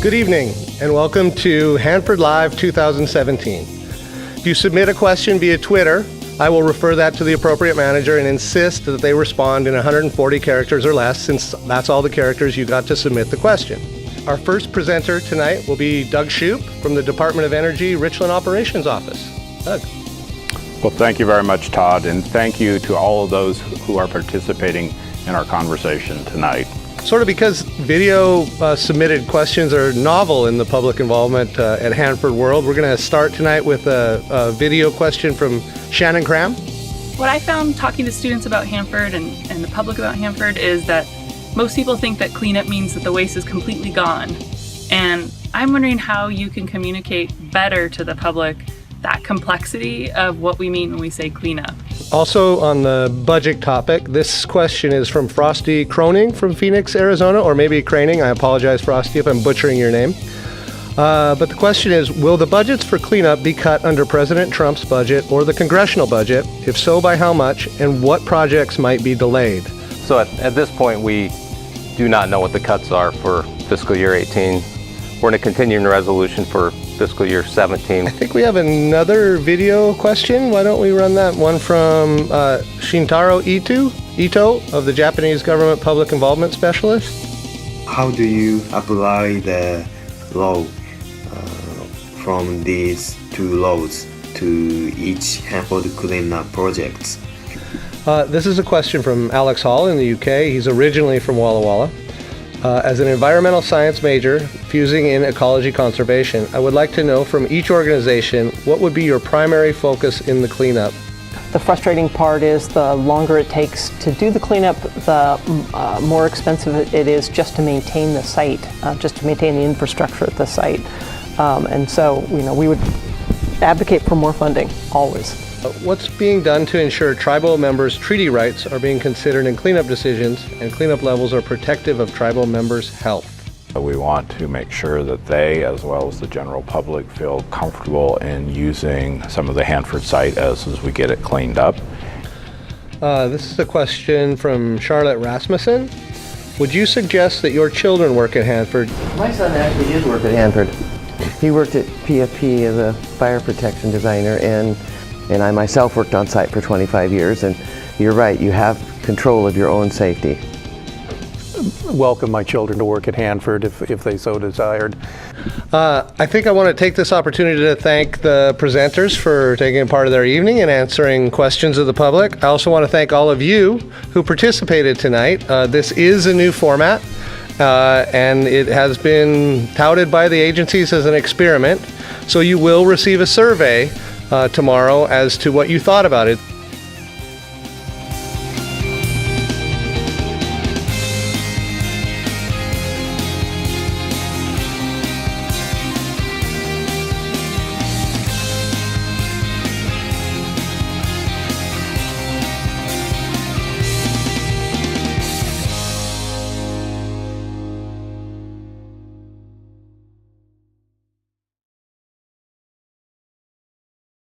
Good evening, and welcome to Hanford Live 2017. If you submit a question via Twitter, I will refer that to the appropriate manager and insist that they respond in 140 characters or less, since that's all the characters you got to submit the question. Our first presenter tonight will be Doug Shoop from the Department of Energy Richland Operations Office. Doug. Well, thank you very much, Todd, and thank you to all of those who are participating in our conversation tonight. Sort of because video submitted questions are novel in the public involvement at Hanford World, we're going to start tonight with a video question from Shannon Cram. What I found talking to students about Hanford and the public about Hanford is that most people think that cleanup means that the waste is completely gone. And I'm wondering how you can communicate better to the public that complexity of what we mean when we say cleanup. Also on the budget topic, this question is from Frosty Croning from Phoenix, Arizona, or maybe Craning. I apologize, Frosty, if I'm butchering your name. But the question is, will the budgets for cleanup be cut under President Trump's budget or the congressional budget? If so, by how much? And what projects might be delayed? So at this point, we do not know what the cuts are for fiscal year 18. We're in a continuing resolution for fiscal year 17. I think we have another video question. Why don't we run that one from Shintaro Ito of the Japanese Government Public Involvement Specialist. How do you apply the law from these two laws to each Hanford cleanup projects? This is a question from Alex Hall in the UK. He's originally from Walla Walla. As an environmental science major, fusing in ecology conservation, I would like to know from each organization, what would be your primary focus in the cleanup? The frustrating part is the longer it takes to do the cleanup, the more expensive it is just to maintain the site, just to maintain the infrastructure at the site. And so, we would advocate for more funding, always. What's being done to ensure tribal members' treaty rights are being considered in cleanup decisions and cleanup levels are protective of tribal members' health? We want to make sure that they, as well as the general public, feel comfortable in using some of the Hanford Site as we get it cleaned up. This is a question from Charlotte Rasmussen. Would you suggest that your children work at Hanford? My son actually did work at Hanford. He worked at PFP as a fire protection designer, and I myself worked on site for 25 years, and you're right, you have control of your own safety. Welcome my children to work at Hanford if they so desired. I think I want to take this opportunity to thank the presenters for taking part of their evening and answering questions of the public. I also want to thank all of you who participated tonight. This is a new format, and it has been touted by the agencies as an experiment, so you will receive a survey tomorrow as to what you thought about it.